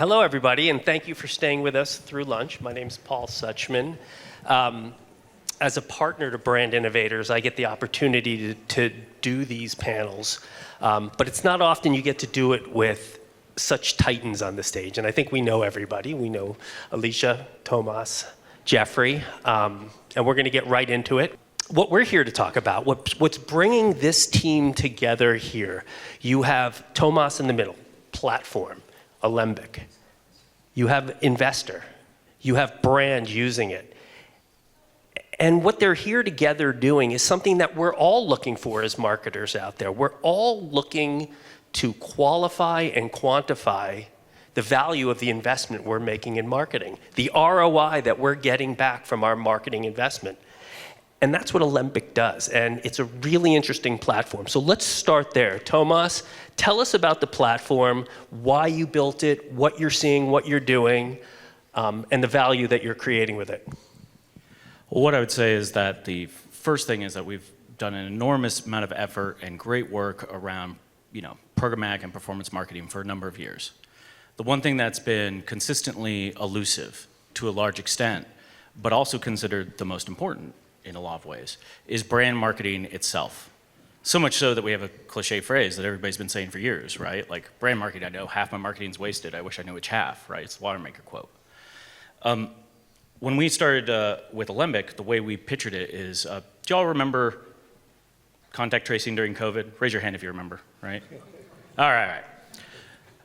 Hello, everybody, and thank you for staying with us through lunch. My name's Paul Suchman. As a partner to Brand Innovators, I get the opportunity to do these panels, but it's not often you get to do it with such titans on the stage, and I think we know everybody. We know Alicia, Tomás, Jeffrey, and we're going to get right into it. What we're here to talk about, what's bringing this team together here, you have Tomás in the middle, platform, Alembic. You have investor. You have brand using it. And what they're here together doing is something that we're all looking for as marketers out there. We're all looking to qualify and quantify the value of the investment we're making in marketing, the ROI that we're getting back from our marketing investment. And that's what Alembic does, and it's a really interesting platform. So let's start there. Tomás, tell us about the platform, why you built it, what you're seeing, what you're doing, and the value that you're creating with it. Well, what I would say is that the first thing is that we've done an enormous amount of effort and great work around, programmatic and performance marketing for a number of years. The one thing that's been consistently elusive to a large extent, but also considered the most important in a lot of ways, is brand marketing itself. So much so that we have a cliche phrase that everybody's been saying for years, right? Like, brand marketing, I know half my marketing's wasted, I wish I knew which half, right? It's the Watermaker quote. When we started with Alembic, the way we pictured it is, do y'all remember contact tracing during COVID? Raise your hand if you remember, right? All right.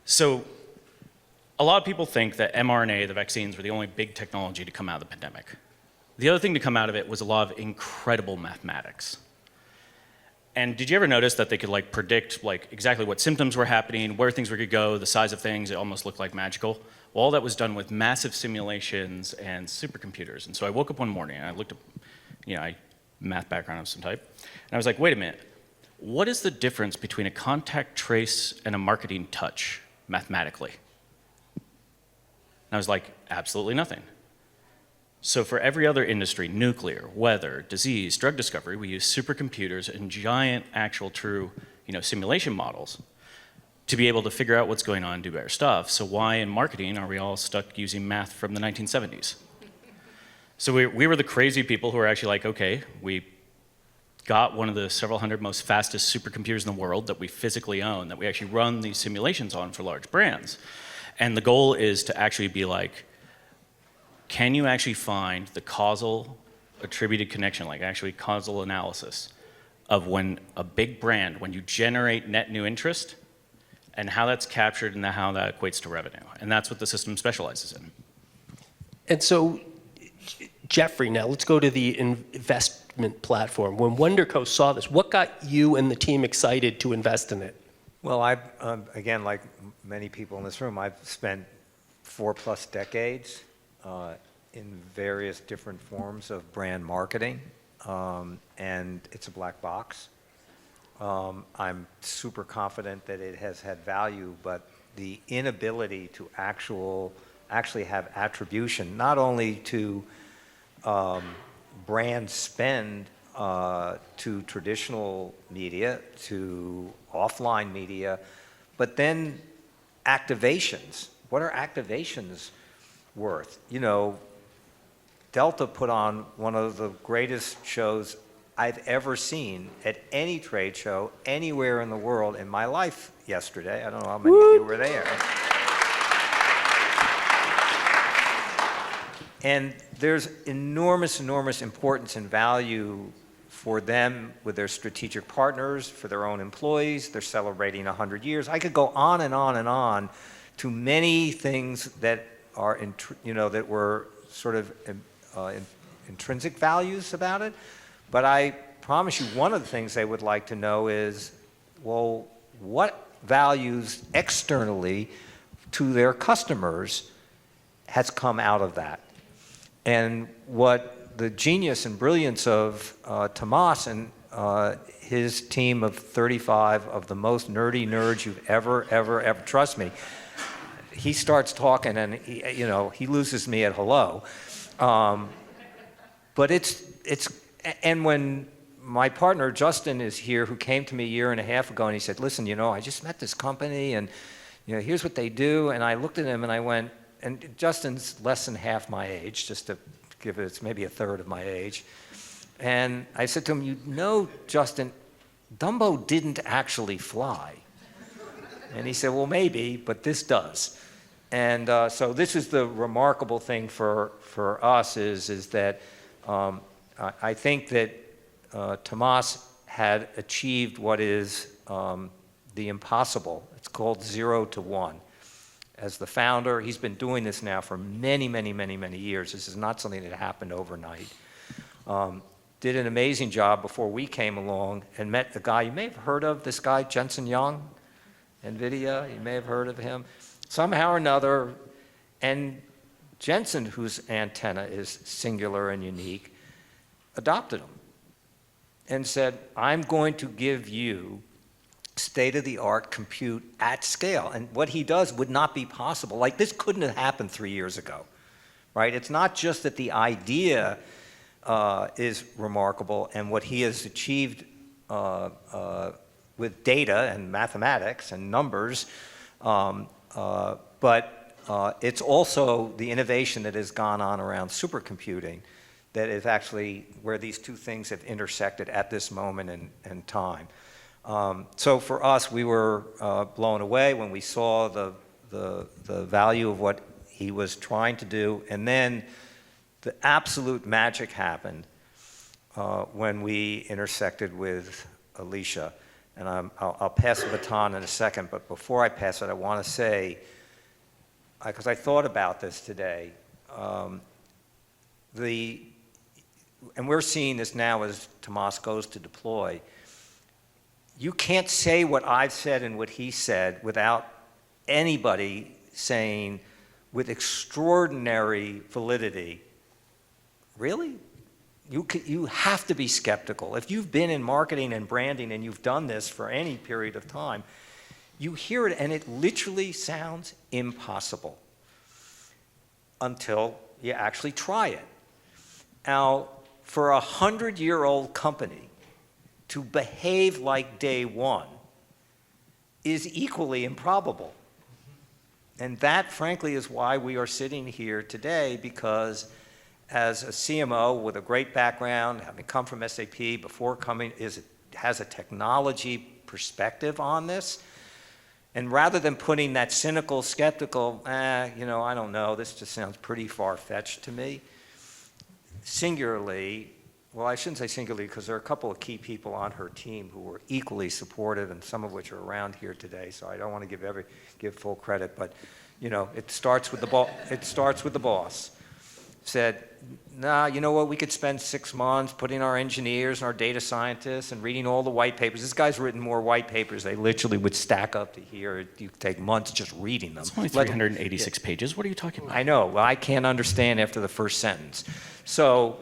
So a lot of people think that mRNA, the vaccines, were the only big technology to come out of the pandemic. The other thing to come out of it was a lot of incredible mathematics. And did you ever notice that they could predict exactly what symptoms were happening, where things were going to go, the size of things? It almost looked like magical. Well, all that was done with massive simulations and supercomputers. And so I woke up one morning and I looked up, I math background of some type, and I was like, wait a minute, what is the difference between a contact trace and a marketing touch mathematically? And I was like, absolutely nothing. So for every other industry, nuclear, weather, disease, drug discovery, we use supercomputers and giant actual true simulation models to be able to figure out what's going on and do better stuff. So why in marketing are we all stuck using math from the 1970s? So we were the crazy people who were actually like, okay, we got one of the several hundred most fastest supercomputers in the world that we physically own, that we actually run these simulations on for large brands. And the goal is to actually be like, can you actually find the causal attributed connection, actually causal analysis of when a big brand, when you generate net new interest, and how that's captured and how that equates to revenue. And that's what the system specializes in. And so, Jeffrey, now let's go to the investment platform. When WindCo saw this, what got you and the team excited to invest in it? Well, again, like many people in this room, I've spent 4+ decades in various different forms of brand marketing, and it's a black box. I'm super confident that it has had value, but the inability to actually have attribution, not only to brand spend to traditional media, to offline media, but then activations. What are activations worth? Delta put on one of the greatest shows I've ever seen at any trade show anywhere in the world in my life yesterday. I don't know how many of you were there. And there's enormous importance and value for them with their strategic partners, for their own employees. They're celebrating 100 years. I could go on and on and on to many things that are, that were sort of intrinsic values about it. But I promise you, one of the things they would like to know is, well, what values externally to their customers has come out of that? And what the genius and brilliance of Tomás and his team of 35 of the most nerdy nerds you've ever, trust me, he starts talking and he loses me at hello. But and when my partner Justin is here, who came to me a year and a half ago, and he said, listen, I just met this company, and here's what they do. And I looked at him and I went, and Justin's less than half my age, just to give it, it's maybe a third of my age. And I said to him, Justin, Dumbo didn't actually fly. And he said, well, maybe, but this does. And so this is the remarkable thing for us is that I think that Tomás had achieved what is the impossible. It's called 0 to 1. As the founder, he's been doing this now for many, many, many, many years. This is not something that happened overnight. Did an amazing job before we came along and met the guy. You may have heard of this guy, Jensen Huang, NVIDIA. You may have heard of him. Somehow or another, and Jensen, whose antenna is singular and unique, adopted him and said, I'm going to give you state-of-the-art compute at scale. And what he does would not be possible. Like, this couldn't have happened 3 years ago, right? It's not just that the idea is remarkable and what he has achieved with data and mathematics and numbers, but it's also the innovation that has gone on around supercomputing that is actually where these two things have intersected at this moment in time. So for us, we were blown away when we saw the value of what he was trying to do, and then the absolute magic happened when we intersected with Alicia. And I'll pass the baton in a second, but before I pass it, I want to say, because I thought about this today, and we're seeing this now as Tomás goes to deploy. You can't say what I've said and what he said without anybody saying with extraordinary validity, really? You have to be skeptical. If you've been in marketing and branding and you've done this for any period of time, you hear it and it literally sounds impossible until you actually try it. Now, for a 100-year-old company to behave like day one is equally improbable. And that, frankly, is why we are sitting here today, because as a CMO with a great background, having come from SAP before coming, has a technology perspective on this. And rather than putting that cynical, skeptical, I don't know, this just sounds pretty far-fetched to me, singularly, well, I shouldn't say singularly because there are a couple of key people on her team who were equally supportive, and some of which are around here today, so I don't want to give full credit, but it starts with the boss. Said, nah, you know what, we could spend 6 months putting our engineers and our data scientists and reading all the white papers. This guy's written more white papers. They literally would stack up to here. You could take months just reading them. It's only 386 pages. What are you talking about? I know. Well, I can't understand after the first sentence. So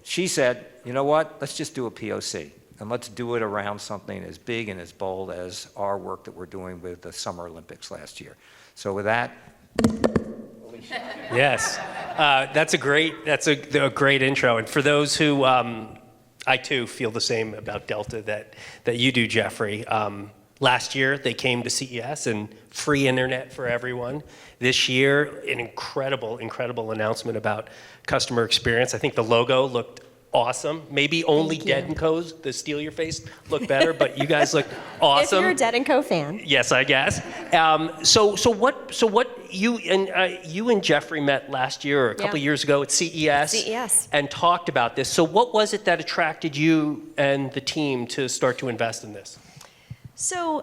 she said, you know what, let's just do a POC. And let's do it around something as big and as bold as our work that we're doing with the Summer Olympics last year. So with that, Yes, that's a great intro. And for those who, I too feel the same about Delta that you do, Jeffrey. Last year they came to CES and free internet for everyone. This year, an incredible announcement about customer experience. I think the logo looked awesome. Maybe only Dead & Co's, the Steal Your Face, look better, but you guys look awesome. If you're a Dead & Co fan. Yes, I guess. So what you and Jeffrey met last year or a couple years ago at CES and talked about this. So what was it that attracted you and the team to start to invest in this? So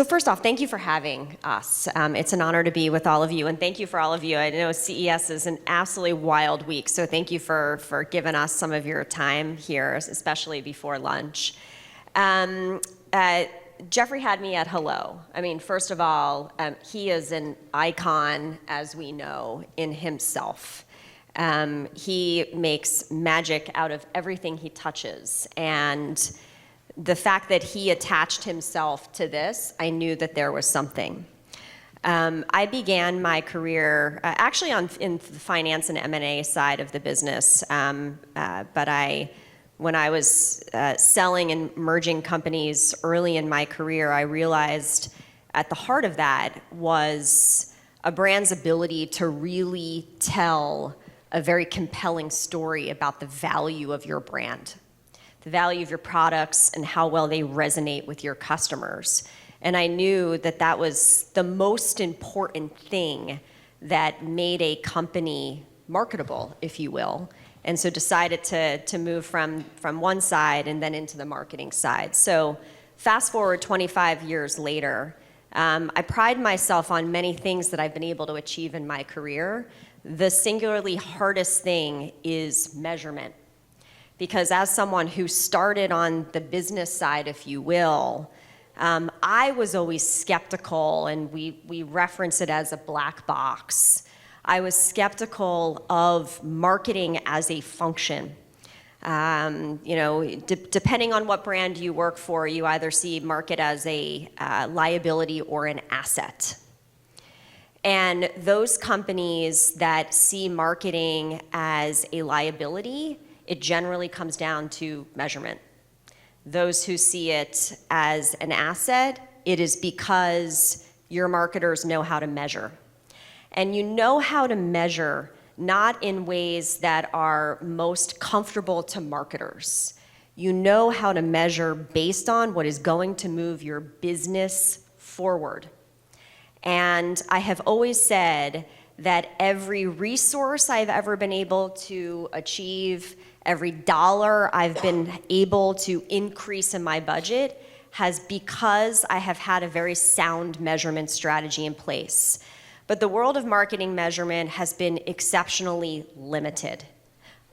first off, thank you for having us. It's an honor to be with all of you, and thank you for all of you. I know CES is an absolutely wild week, so thank you for giving us some of your time here, especially before lunch. Jeffrey had me at hello. I mean, first of all, he is an icon, as we know, in himself. He makes magic out of everything he touches, and the fact that he attached himself to this, I knew that there was something. I began my career actually in the finance and M&A side of the business, but when I was selling and merging companies early in my career, I realized at the heart of that was a brand's ability to really tell a very compelling story about the value of your brand, the value of your products, and how well they resonate with your customers. And I knew that that was the most important thing that made a company marketable, if you will. And so decided to move from one side and then into the marketing side. So fast forward 25 years later, I pride myself on many things that I've been able to achieve in my career. The singularly hardest thing is measurement. Because as someone who started on the business side, if you will, I was always skeptical, and we reference it as a black box. I was skeptical of marketing as a function. Depending on what brand you work for, you either see market as a liability or an asset. And those companies that see marketing as a liability, it generally comes down to measurement. Those who see it as an asset, it is because your marketers know how to measure. And you know how to measure not in ways that are most comfortable to marketers. You know how to measure based on what is going to move your business forward. And I have always said that every resource I've ever been able to achieve, every dollar I've been able to increase in my budget has because I have had a very sound measurement strategy in place. But the world of marketing measurement has been exceptionally limited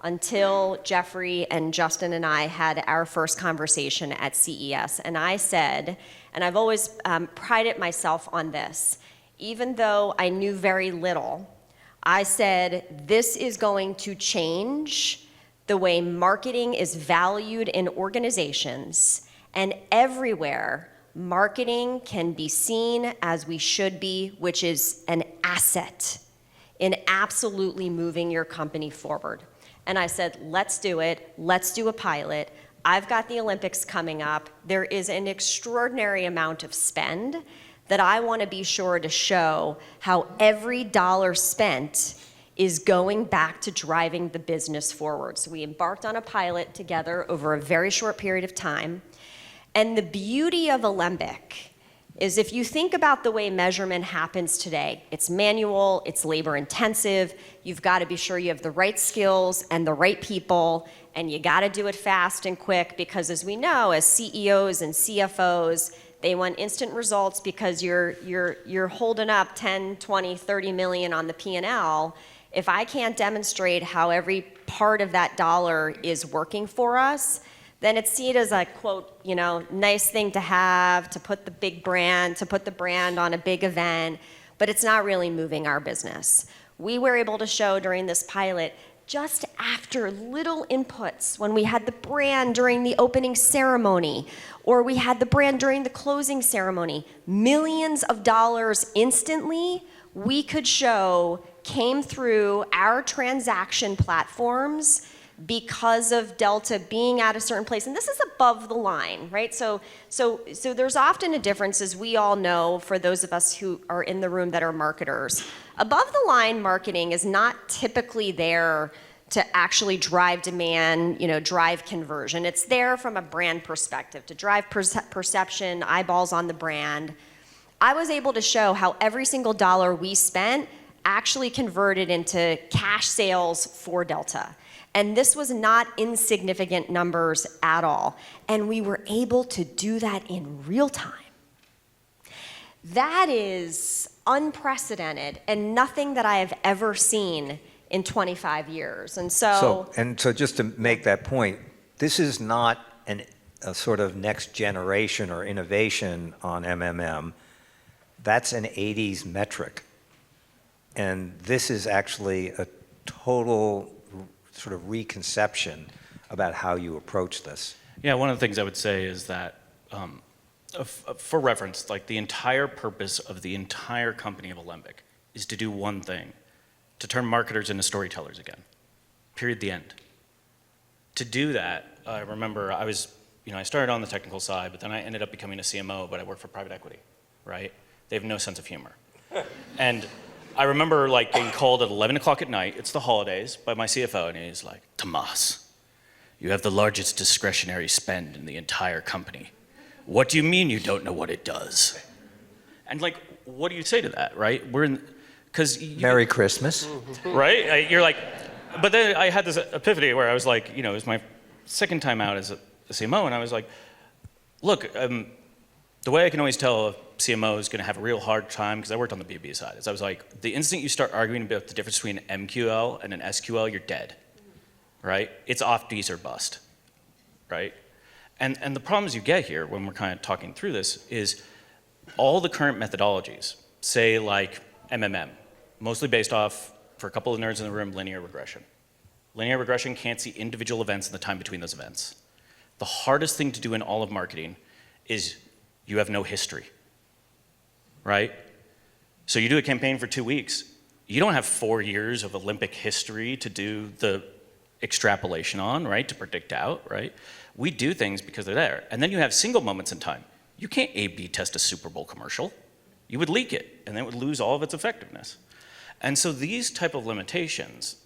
until Jeffrey and Justin and I had our first conversation at CES. And I said, and I've always prided myself on this, even though I knew very little, I said, this is going to change the way marketing is valued in organizations, and everywhere marketing can be seen as we should be, which is an asset in absolutely moving your company forward. And I said, let's do it. Let's do a pilot. I've got the Olympics coming up. There is an extraordinary amount of spend that I want to be sure to show how every dollar spent is going back to driving the business forward. So we embarked on a pilot together over a very short period of time. And the beauty of Alembic is if you think about the way measurement happens today, it's manual, it's labor intensive, you've got to be sure you have the right skills and the right people, and you got to do it fast and quick because as we know, as CEOs and CFOs, they want instant results because you're holding up 10, 20, 30 million on the P&L. If I can't demonstrate how every part of that dollar is working for us, then it's seen as a, quote, nice thing to have, to put the brand on a big event, but it's not really moving our business. We were able to show during this pilot, just after little inputs, when we had the brand during the opening ceremony, or we had the brand during the closing ceremony, millions of dollars instantly, we could show came through our transaction platforms because of Delta being at a certain place. And this is above the line, right? So there's often a difference, as we all know, for those of us who are in the room that are marketers. Above the line marketing is not typically there to actually drive demand, drive conversion. It's there from a brand perspective, to drive perception, eyeballs on the brand. I was able to show how every single dollar we spent actually converted into cash sales for Delta. And this was not insignificant numbers at all. And we were able to do that in real time. That is unprecedented and nothing that I have ever seen in 25 years. And so just to make that point, this is not a sort of next generation or innovation on MMM. That's an 80s metric. And this is actually a total sort of reconception about how you approach this. Yeah, one of the things I would say is that, for reference, like the entire purpose of the entire company of Alembic is to do one thing, to turn marketers into storytellers again. Period, the end. To do that, I remember I started on the technical side, but then I ended up becoming a CMO, but I worked for private equity, right? They have no sense of humor. And I remember like getting called at 11 o'clock at night, it's the holidays, by my CFO, and he's like, Tomás, you have the largest discretionary spend in the entire company. What do you mean you don't know what it does? And like, what do you say to that, right? Merry Christmas. Right? You're like, but then I had this epiphany where I was like, it was my second time out as a CMO, and I was like, look, the way I can always tell a CMO is going to have a real hard time, because I worked on the B2B side, is I was like, the instant you start arguing about the difference between an MQL and an SQL, you're dead, right? It's off base or bust, right? And the problems you get here when we're kind of talking through this is all the current methodologies, say like MMM, mostly based off, for a couple of nerds in the room, linear regression. Linear regression can't see individual events and the time between those events. The hardest thing to do in all of marketing is you have no history, right? So you do a campaign for 2 weeks. You don't have 4 years of Olympic history to do the extrapolation on, right, to predict out, right? We do things because they're there. And then you have single moments in time. You can't A/B test a Super Bowl commercial. You would leak it, and then it would lose all of its effectiveness. And so these type of limitations,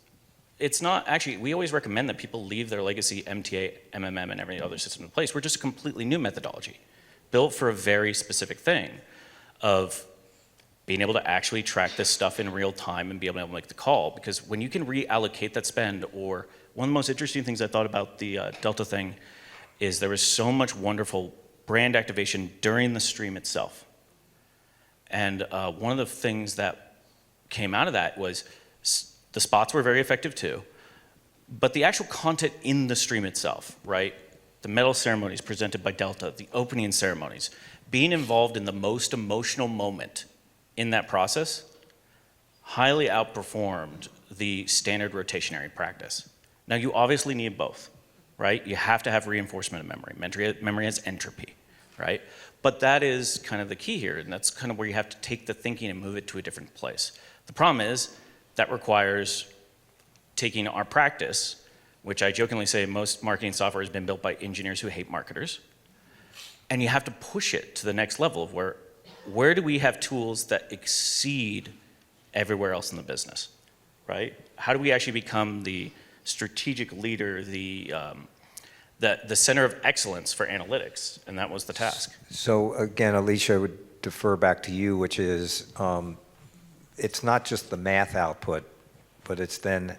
it's not actually, we always recommend that people leave their legacy MTA, MMM, and every other system in place. We're just a completely new methodology, built for a very specific thing of being able to actually track this stuff in real time and be able to make the call. Because when you can reallocate that spend, or one of the most interesting things I thought about the Delta thing is there was so much wonderful brand activation during the stream itself. And one of the things that came out of that was the spots were very effective too, but the actual content in the stream itself, right? The medal ceremonies presented by Delta, the opening ceremonies, being involved in the most emotional moment in that process highly outperformed the standard rotationary practice. Now you obviously need both, right? You have to have reinforcement of memory. Memory has entropy, right? But that is kind of the key here, and that's kind of where you have to take the thinking and move it to a different place. The problem is that requires taking our practice, which I jokingly say most marketing software has been built by engineers who hate marketers, and you have to push it to the next level of where do we have tools that exceed everywhere else in the business, right? How do we actually become the strategic leader, the center of excellence for analytics? And that was the task. So again, Alicia, I would defer back to you, which is, it's not just the math output, but it's then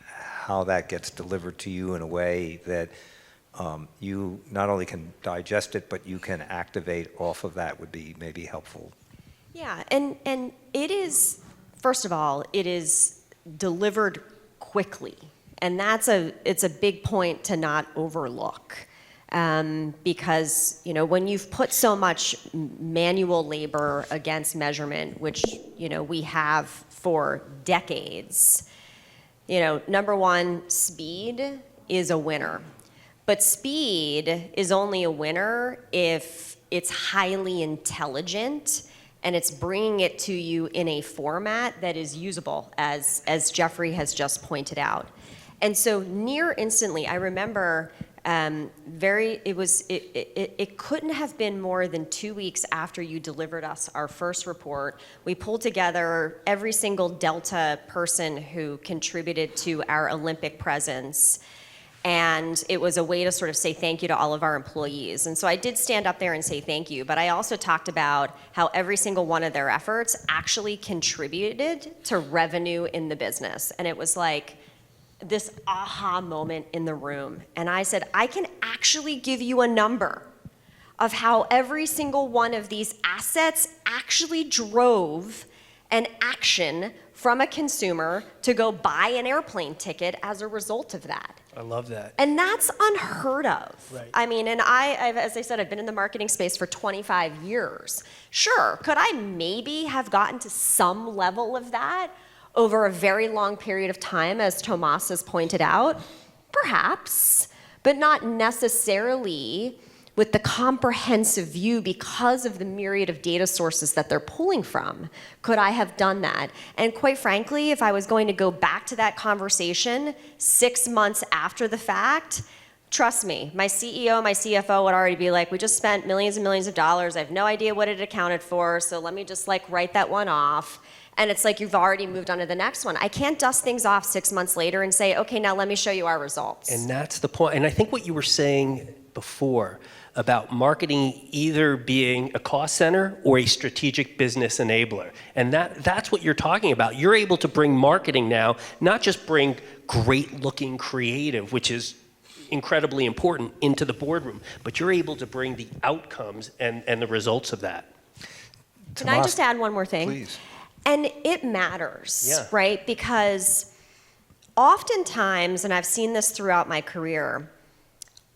how that gets delivered to you in a way that you not only can digest it, but you can activate off of that would be maybe helpful. Yeah, and it is, first of all, it is delivered quickly. And it's a big point to not overlook. Because, when you've put so much manual labor against measurement, which, we have for decades, number one, speed is a winner. But speed is only a winner if it's highly intelligent and it's bringing it to you in a format that is usable, as Jeffrey has just pointed out. And so near instantly, I remember it couldn't have been more than 2 weeks after you delivered us our first report. We pulled together every single Delta person who contributed to our Olympic presence. And it was a way to sort of say thank you to all of our employees. And so I did stand up there and say thank you, but I also talked about how every single one of their efforts actually contributed to revenue in the business. And it was like this aha moment in the room. And I said, I can actually give you a number of how every single one of these assets actually drove an action from a consumer to go buy an airplane ticket as a result of that. I love that. And that's unheard of. Right. I mean, and I've, as I said, I've been in the marketing space for 25 years. Sure, could I maybe have gotten to some level of that over a very long period of time, as Tomás has pointed out? Perhaps, but not necessarily with the comprehensive view because of the myriad of data sources that they're pulling from. Could I have done that? And quite frankly, if I was going to go back to that conversation 6 months after the fact, trust me, my CEO, my CFO would already be like, we just spent millions and millions of dollars. I have no idea what it accounted for, so let me just like write that one off. And it's like you've already moved on to the next one. I can't dust things off 6 months later and say, okay, now let me show you our results. And that's the point. And I think what you were saying before about marketing either being a cost center or a strategic business enabler. And that's what you're talking about. You're able to bring marketing now, not just bring great looking creative, which is incredibly important, into the boardroom, but you're able to bring the outcomes and the results of that. Can I just add one more thing? Please. And it matters, Yeah. right? Because oftentimes, and I've seen this throughout my career,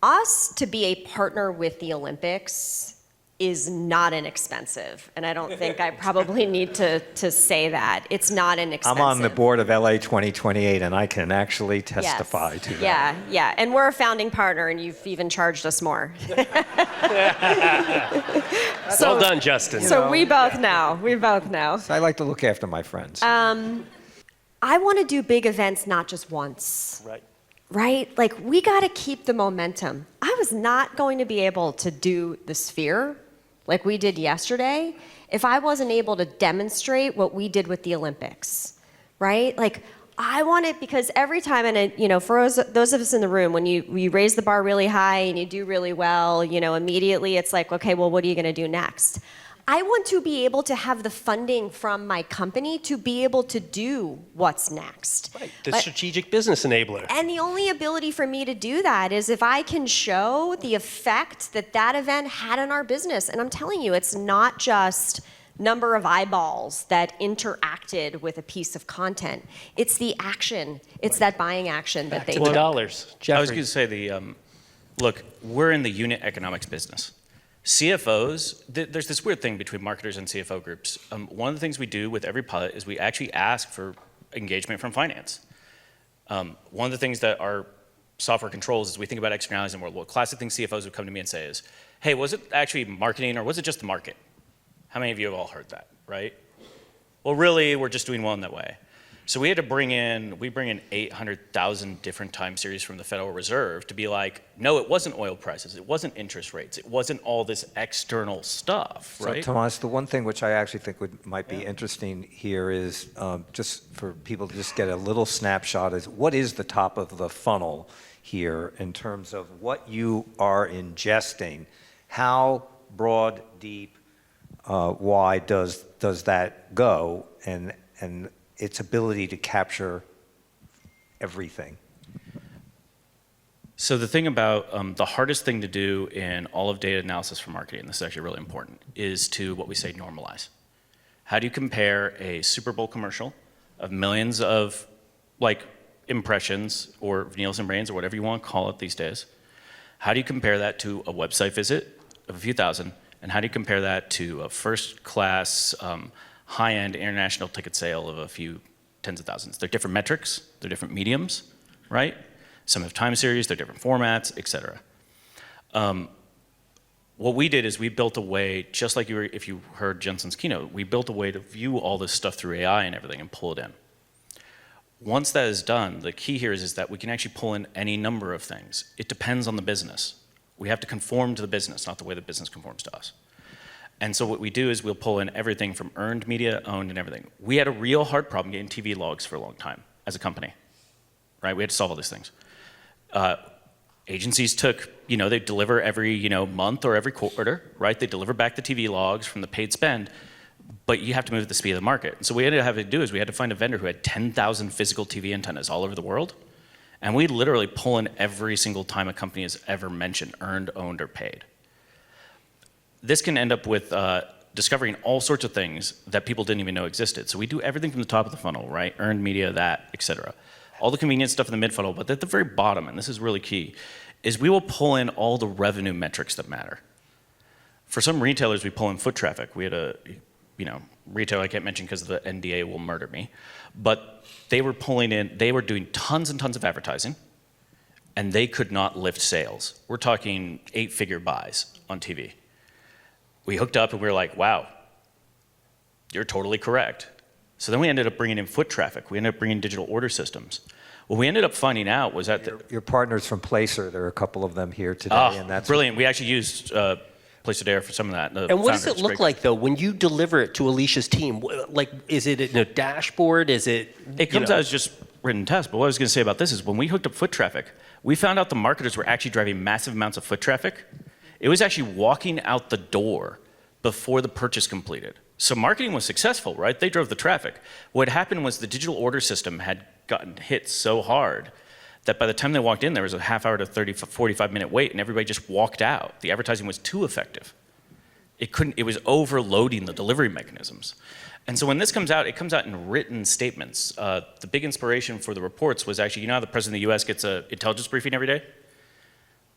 us to be a partner with the Olympics is not inexpensive. And I don't think I probably need to say that. It's not inexpensive. I'm on the board of LA 2028, and I can actually testify to that. Yeah, yeah. And we're a founding partner, and you've even charged us more. Well done, Justin. So we both know. We both know. So I like to look after my friends. I want to do big events not just once. Right. Right? Like, we got to keep the momentum. I was not going to be able to do the Sphere like we did yesterday if I wasn't able to demonstrate what we did with the Olympics, right? Like, I want it because every time, and for those of us in the room, when you raise the bar really high and you do really well, immediately it's like, okay, well, what are you going to do next? I want to be able to have the funding from my company to be able to do what's next. Right. The strategic business enabler. And the only ability for me to do that is if I can show the effect that event had on our business. And I'm telling you, it's not just number of eyeballs that interacted with a piece of content. It's the action. It's that buying action that they To the took. dollars. I Jeffrey. was going to say look, we're in the unit economics business. CFOs, there's this weird thing between marketers and CFO groups. One of the things we do with every pilot is we actually ask for engagement from finance. One of the things that our software controls is we think about externalities in the world. Well, classic thing CFOs would come to me and say is, hey, was it actually marketing or was it just the market? How many of you have all heard that, right? Well, really, we're just doing well in that way. So we bring in 800,000 different time series from the Federal Reserve to be like, no, it wasn't oil prices, it wasn't interest rates, it wasn't all this external stuff, right? So, Tomás, the one thing which I actually think might be interesting here is just for people to just get a little snapshot is what is the top of the funnel here in terms of what you are ingesting? How broad, deep, wide does that go? And its ability to capture everything. So the thing about the hardest thing to do in all of data analysis for marketing, this is actually really important, is to what we say normalize. How do you compare a Super Bowl commercial of millions of impressions or Nielsen brains or whatever you want to call it these days? How do you compare that to a website visit of a few thousand? And how do you compare that to a first class high-end international ticket sale of a few tens of thousands? They're different metrics, they're different mediums, right? Some have time series, they're different formats, et cetera. What we did is we built a way, just like if you heard Jensen's keynote, we built a way to view all this stuff through AI and everything and pull it in. Once that is done, the key here is that we can actually pull in any number of things. It depends on the business. We have to conform to the business, not the way the business conforms to us. And so what we do is we'll pull in everything from earned media, owned, and everything. We had a real hard problem getting TV logs for a long time as a company, right? We had to solve all these things. Agencies took, they deliver every, month or every quarter, right? They deliver back the TV logs from the paid spend, but you have to move at the speed of the market. And so what we ended up having to do is we had to find a vendor who had 10,000 physical TV antennas all over the world. And we literally pull in every single time a company has ever mentioned earned, owned, or paid. This can end up with discovering all sorts of things that people didn't even know existed. So we do everything from the top of the funnel, right? Earned media, that, et cetera. All the convenience stuff in the mid-funnel, but at the very bottom, and this is really key, is we will pull in all the revenue metrics that matter. For some retailers, we pull in foot traffic. We had a, retailer I can't mention because the NDA will murder me, but they were doing tons and tons of advertising, and they could not lift sales. We're talking 8-figure buys on TV. We hooked up and we were like, wow, you're totally correct. So then we ended up bringing in foot traffic. We ended up bringing digital order systems. What we ended up finding out was that Your partners from Placer, there are a couple of them here today, and that's brilliant. We actually used Place Air for some of that. And what does it look like, though, when you deliver it to Alicia's team? Like, is it in a dashboard? Is it? It comes out as just written text. But what I was going to say about this is when we hooked up foot traffic, we found out the marketers were actually driving massive amounts of foot traffic. It was actually walking out the door before the purchase completed. So marketing was successful, right? They drove the traffic. What happened was the digital order system had gotten hit so hard that by the time they walked in, there was a half hour to 45-minute wait, and everybody just walked out. The advertising was too effective. It was overloading the delivery mechanisms. And so when this comes out, it comes out in written statements. The big inspiration for the reports was actually, you know how the President of the US gets an intelligence briefing every day?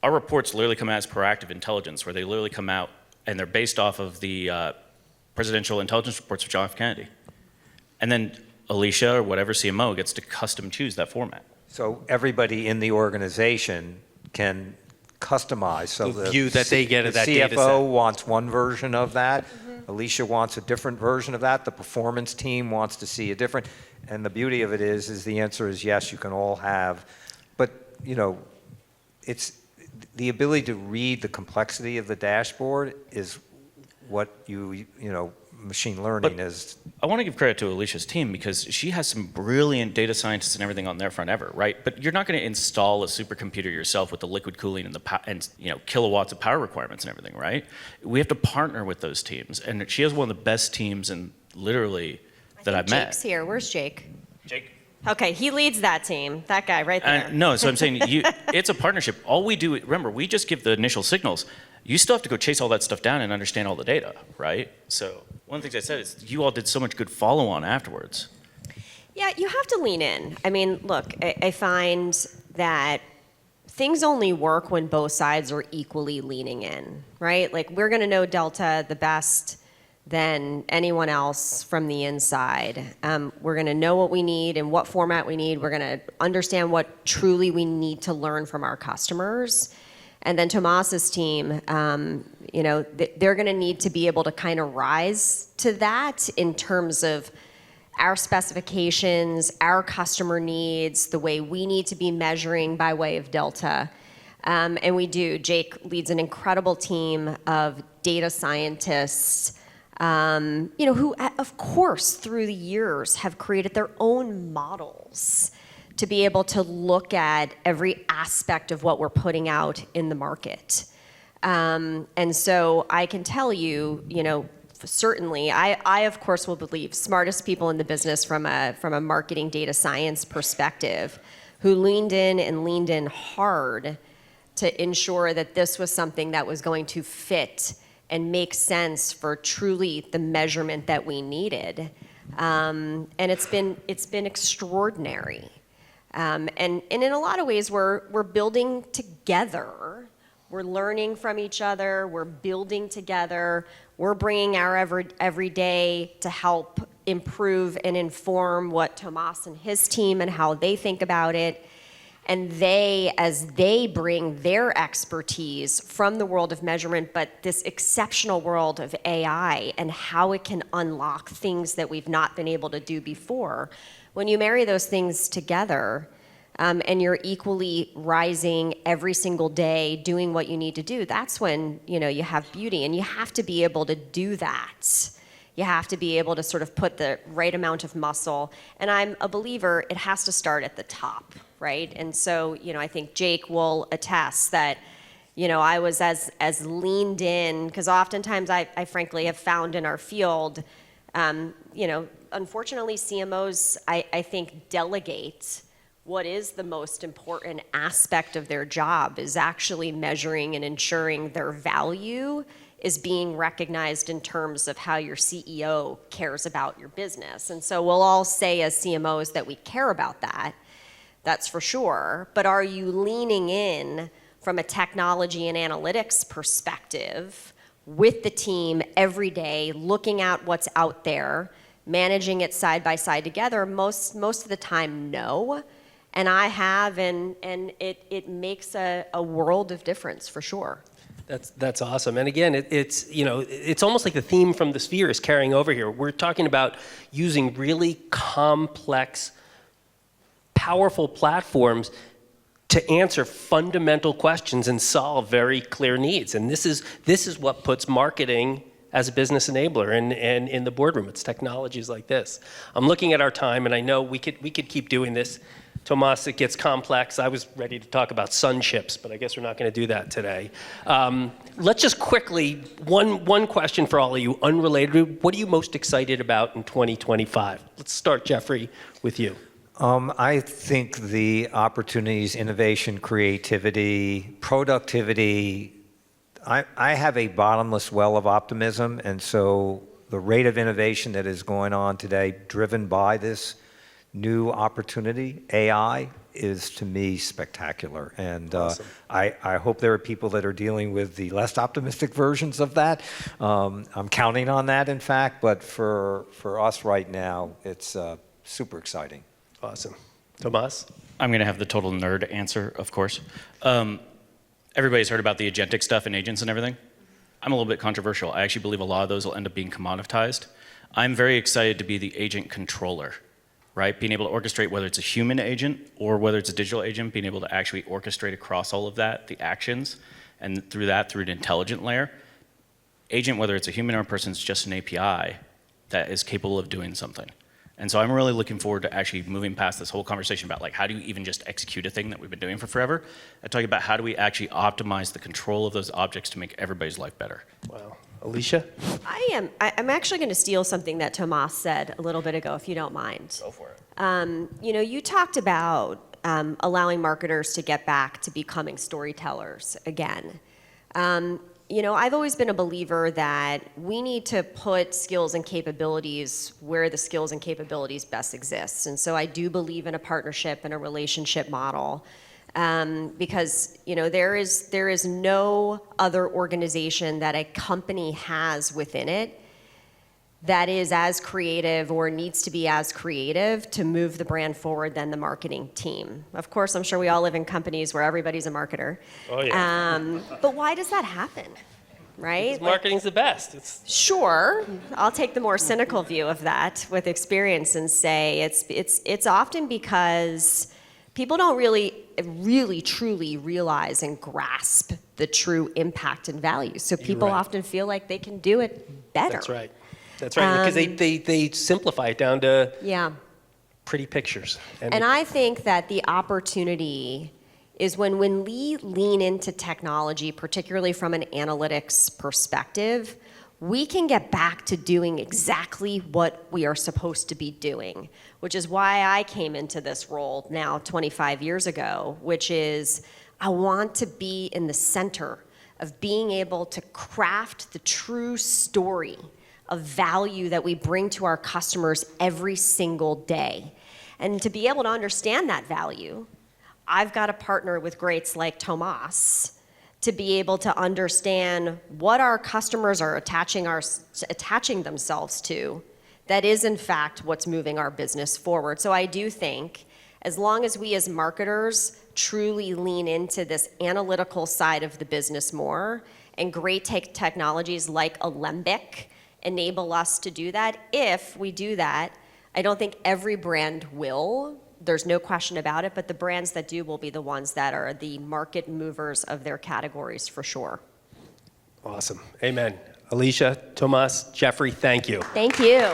Our reports literally come out as proactive intelligence, where they literally come out and they're based off of the presidential intelligence reports of John F. Kennedy. And then Alicia or whatever CMO gets to custom choose that format. So everybody in the organization can customize. So The view that they get of that the data CFO set. wants one version of that. Alicia wants a different version of that. The performance team wants to see a different. And the beauty of it is the answer is yes, you can all have. But, you know, it's the ability to read the complexity of the dashboard is what machine learning is. I want to give credit to Alicia's team because she has some brilliant data scientists and everything on their front ever, right? But you're not going to install a supercomputer yourself with the liquid cooling and kilowatts of power requirements and everything, right? We have to partner with those teams, and she has one of the best teams in literally that I've met. Jake's here. Where's Jake? Jake. Okay, he leads that team. That guy right there. No, so I'm saying it's a partnership. All we do, remember, we just give the initial signals. You still have to go chase all that stuff down and understand all the data, right? So one of the things I said is you all did so much good follow-on afterwards. Yeah, you have to lean in. I mean, look, I find that things only work when both sides are equally leaning in, right? Like, we're going to know Delta the best than anyone else from the inside. We're going to know what we need and what format we need. We're going to understand what truly we need to learn from our customers. And then Tomás's team, they're going to need to be able to kind of rise to that in terms of our specifications, our customer needs, the way we need to be measuring by way of Delta. And we do. Jake leads an incredible team of data scientists, who, of course, through the years have created their own models to be able to look at every aspect of what we're putting out in the market. And so I can tell you, certainly, I of course will believe smartest people in the business from a marketing data science perspective who leaned in hard to ensure that this was something that was going to fit and make sense for truly the measurement that we needed. And it's been extraordinary. And in a lot of ways, we're building together. We're learning from each other. We're building together. We're bringing our every day to help improve and inform what Tomás and his team and how they think about it. And as they bring their expertise from the world of measurement, but this exceptional world of AI and how it can unlock things that we've not been able to do before. When you marry those things together, and you're equally rising every single day, doing what you need to do, that's when, you have beauty. And you have to be able to do that. You have to be able to sort of put the right amount of muscle. And I'm a believer, it has to start at the top, right? And so, I think Jake will attest that, I was as leaned in, because oftentimes I frankly have found in our field, unfortunately CMOs, I think, delegate what is the most important aspect of their job is actually measuring and ensuring their value is being recognized in terms of how your CEO cares about your business. And so we'll all say as CMOs that we care about that, that's for sure, but are you leaning in from a technology and analytics perspective with the team every day, looking at what's out there, managing it side by side together? Most of the time, no. And I have, and it makes a world of difference for sure. That's awesome. And again, it's almost like the theme from the Sphere is carrying over here. We're talking about using really complex, powerful platforms to answer fundamental questions and solve very clear needs. And this is what puts marketing as a business enabler and in the boardroom. It's technologies like this. I'm looking at our time, and I know we could keep doing this. Tomás, it gets complex. I was ready to talk about sun chips, but I guess we're not going to do that today. Let's just quickly, one question for all of you, unrelated. What are you most excited about in 2025? Let's start, Jeffrey, with you. I think the opportunities, innovation, creativity, productivity, I have a bottomless well of optimism, and so the rate of innovation that is going on today, driven by this new opportunity, AI, is to me spectacular. And Awesome. I hope there are people that are dealing with the less optimistic versions of that. I'm counting on that, in fact, but for us right now, it's super exciting. Awesome. Tomás? I'm going to have the total nerd answer, of course. Everybody's heard about the agentic stuff and agents and everything. I'm a little bit controversial. I actually believe a lot of those will end up being commoditized. I'm very excited to be the agent controller, right? Being able to orchestrate whether it's a human agent or whether it's a digital agent, being able to actually orchestrate across all of that, the actions, and through an intelligent layer. Agent, whether it's a human or a person, is just an API that is capable of doing something. And so I'm really looking forward to actually moving past this whole conversation about like how do you even just execute a thing that we've been doing for forever, and talking about how do we actually optimize the control of those objects to make everybody's life better. Wow. Alicia? I'm actually going to steal something that Tomás said a little bit ago, if you don't mind. Go for it. You talked about allowing marketers to get back to becoming storytellers again. I've always been a believer that we need to put skills and capabilities where the skills and capabilities best exist. And so I do believe in a partnership and a relationship model. Because there is no other organization that a company has within it that is as creative or needs to be as creative to move the brand forward than the marketing team. Of course, I'm sure we all live in companies where everybody's a marketer. Oh, yeah. But why does that happen? Right? Because marketing's the best. Sure, I'll take the more cynical view of that with experience and say it's often because people don't really truly realize and grasp the true impact and value. So people right. often feel like they can do it better. That's right. That's right. Because they simplify it down to pretty pictures. And I think that the opportunity is when we lean into technology, particularly from an analytics perspective, we can get back to doing exactly what we are supposed to be doing, which is why I came into this role now 25 years ago, which is I want to be in the center of being able to craft the true story of value that we bring to our customers every single day. And to be able to understand that value, I've got to partner with greats like Tomás to be able to understand what our customers are attaching themselves to that is in fact what's moving our business forward. So I do think as long as we as marketers truly lean into this analytical side of the business more, and great technologies like Alembic enable us to do that, if we do that, I don't think every brand will. There's no question about it, but the brands that do will be the ones that are the market movers of their categories for sure. Awesome. Amen. Alicia, Tomás, Jeffrey, thank you. Thank you.